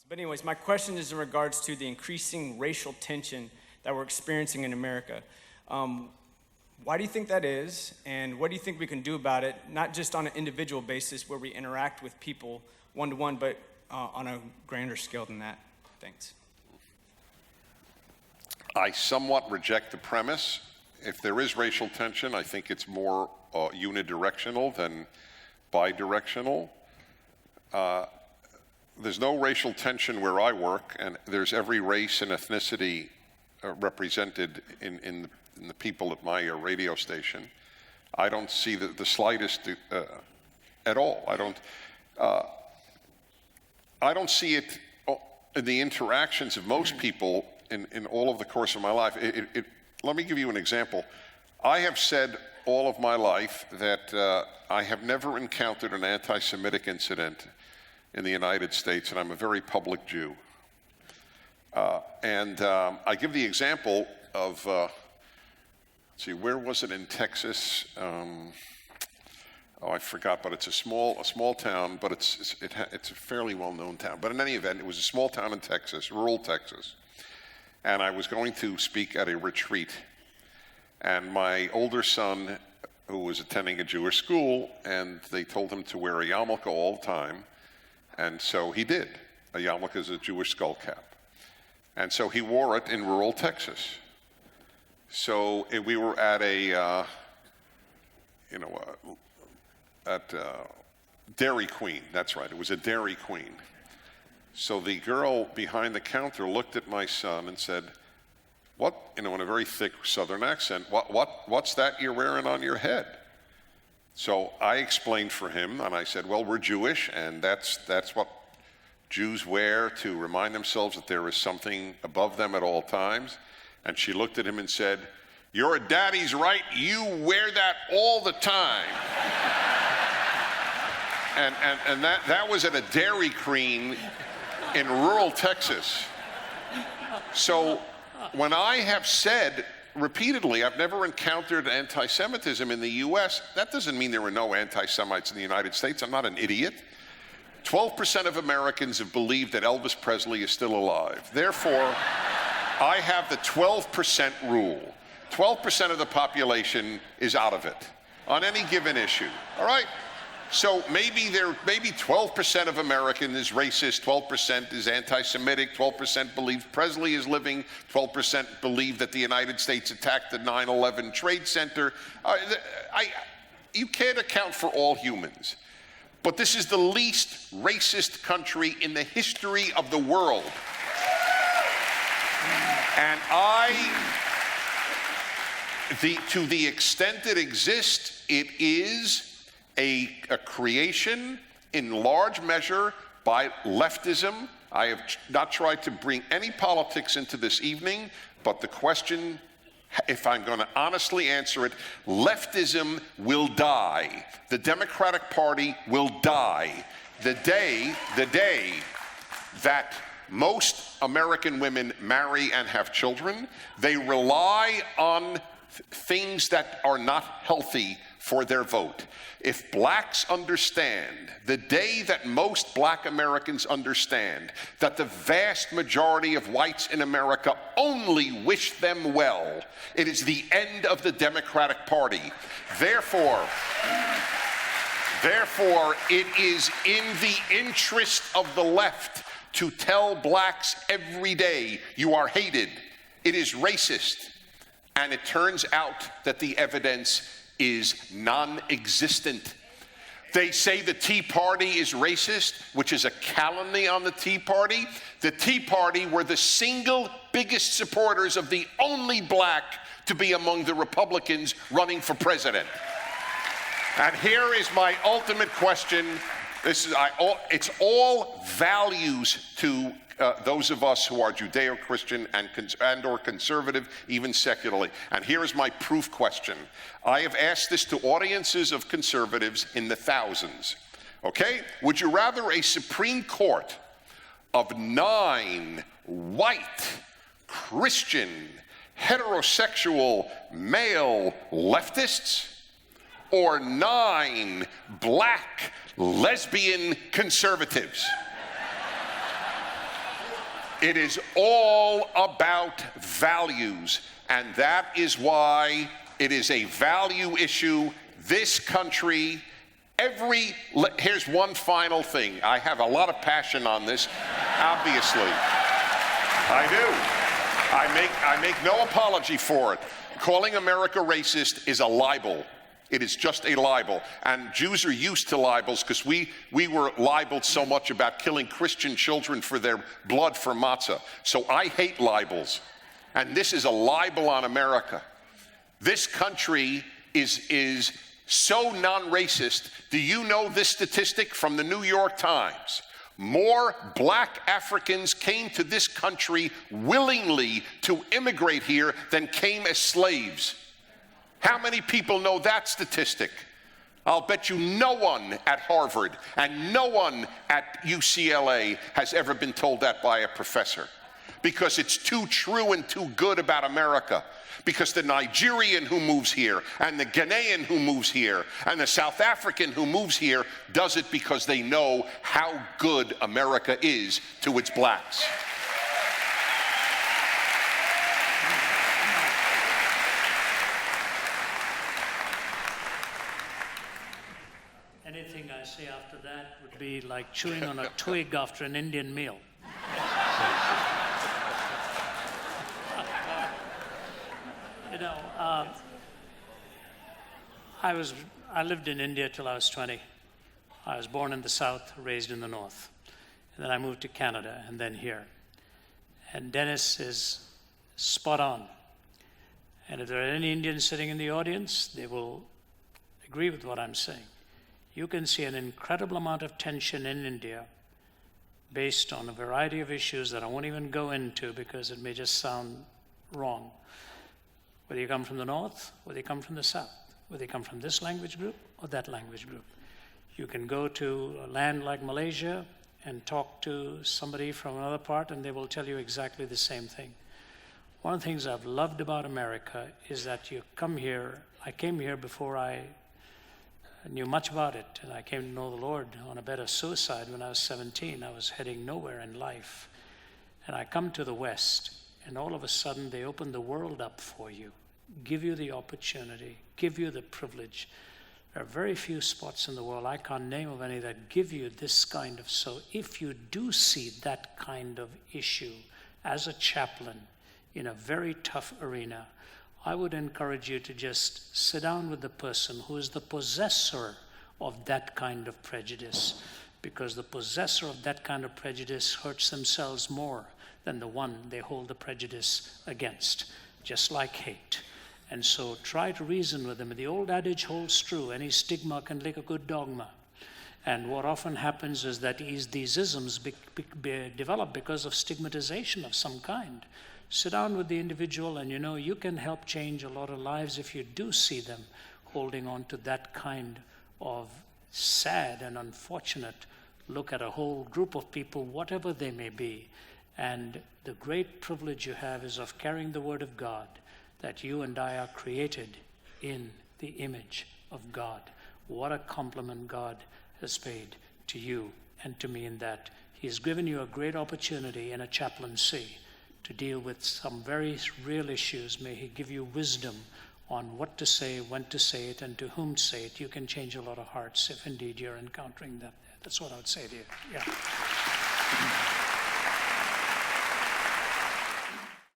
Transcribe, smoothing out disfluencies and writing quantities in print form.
But anyways, my question is in regards to the increasing racial tension that we're experiencing in America. Why do you think that is, and what do you think we can do about it, not just on an individual basis where we interact with people one-to-one, but on a grander scale than that? Thanks. I somewhat reject the premise. If there is racial tension, I think it's more unidirectional than bidirectional. There's no racial tension where I work, and there's every race and ethnicity represented in the people at my radio station. I don't see the slightest at all. I don't see it in the interactions of most people in all of the course of my life. Let me give you an example. I have said all of my life that I have never encountered an anti-Semitic incident in the United States, and I'm a very public Jew. I give the example of, let's see, where was it in Texas? I forgot, but it's a small town, but it's a fairly well-known town. But in any event, it was a small town in Texas, rural Texas. And I was going to speak at a retreat. And my older son, who was attending a Jewish school, and they told him to wear a yarmulke all the time. And so he did. A yarmulke is a Jewish skull cap. And so he wore it in rural Texas. So we were at a, at Dairy Queen. That's right, it was a Dairy Queen. So the girl behind the counter looked at my son and said, "What?" In a very thick Southern accent. What's that you're wearing on your head?" So I explained for him, and I said, "Well, we're Jewish, and that's what Jews wear to remind themselves that there is something above them at all times." And she looked at him and said, "Your daddy's right. You wear that all the time." and that was at a Dairy Queen in rural Texas. So when I have said repeatedly, I've never encountered anti-Semitism in the U.S., that doesn't mean there were no anti-Semites in the United States. I'm not an idiot. 12% of Americans have believed that Elvis Presley is still alive. Therefore, I have the 12% rule. 12% of the population is out of it on any given issue. All right? So maybe 12% of Americans is racist, 12% is anti-Semitic, 12% believe Presley is living, 12% believe that the United States attacked the 9/11 Trade Center. You can't account for all humans. But this is the least racist country in the history of the world. And to the extent it exists, it is a creation in large measure by leftism. I have not tried to bring any politics into this evening, but the question, if I'm going to honestly answer it, leftism will die. The Democratic Party will die. The day that most American women marry and have children, they rely on things that are not healthy for their vote. If blacks understand, the day that most black Americans understand that the vast majority of whites in America only wish them well, it is the end of the Democratic Party. Therefore, it is in the interest of the left to tell blacks every day, you are hated, it is racist. And it turns out that the evidence is non-existent. They say the Tea Party is racist, which is a calumny on the Tea Party. The Tea Party were the single biggest supporters of the only black to be among the Republicans running for president. And here is my ultimate question. It's all values to those of us who are Judeo-Christian and or conservative, even secularly. And here is my proof question. I have asked this to audiences of conservatives in the thousands. Okay? Would you rather a Supreme Court of 9 white, Christian, heterosexual, male leftists, or 9 black, lesbian conservatives? It is all about values, and that is why it is a value issue. This country, here's one final thing. I have a lot of passion on this, obviously. I do. I make no apology for it. Calling America racist is a libel. It is just a libel. And Jews are used to libels because we were libeled so much about killing Christian children for their blood for matzah. So I hate libels. And this is a libel on America. This country is so non-racist. Do you know this statistic from the New York Times? More black Africans came to this country willingly to immigrate here than came as slaves. How many people know that statistic? I'll bet you no one at Harvard and no one at UCLA has ever been told that by a professor, because it's too true and too good about America. Because the Nigerian who moves here and the Ghanaian who moves here and the South African who moves here does it because they know how good America is to its blacks. Anything I say after that would be like chewing on a twig after an Indian meal. You know, I lived in India till I was 20. I was born in the South, raised in the North. And then I moved to Canada and then here. And Dennis is spot on. And if there are any Indians sitting in the audience, they will agree with what I'm saying. You can see an incredible amount of tension in India based on a variety of issues that I won't even go into because it may just sound wrong. Whether you come from the North, whether you come from the South, whether you come from this language group or that language group. You can go to a land like Malaysia and talk to somebody from another part and they will tell you exactly the same thing. One of the things I've loved about America is that you come here. I came here before I knew much about it, and I came to know the Lord on a bed of suicide when I was 17. I was heading nowhere in life. And I come to the West, and all of a sudden they open the world up for you, give you the opportunity, give you the privilege. There are very few spots in the world, I can't name of any, that give you this kind of, so if you do see that kind of issue as a chaplain in a very tough arena, I would encourage you to just sit down with the person who is the possessor of that kind of prejudice, because the possessor of that kind of prejudice hurts themselves more than the one they hold the prejudice against, just like hate. And so try to reason with them. The old adage holds true: any stigma can lick a good dogma. And what often happens is that these isms develop because of stigmatization of some kind. Sit down with the individual and you can help change a lot of lives if you do see them holding on to that kind of sad and unfortunate look at a whole group of people, whatever they may be. And the great privilege you have is of carrying the word of God, that you and I are created in the image of God. What a compliment God has paid to you and to me in that. He has given you a great opportunity in a chaplaincy to deal with some very real issues. May He give you wisdom on what to say, when to say it, and to whom to say it. You can change a lot of hearts if indeed you're encountering that. That's what I would say to you. Yeah.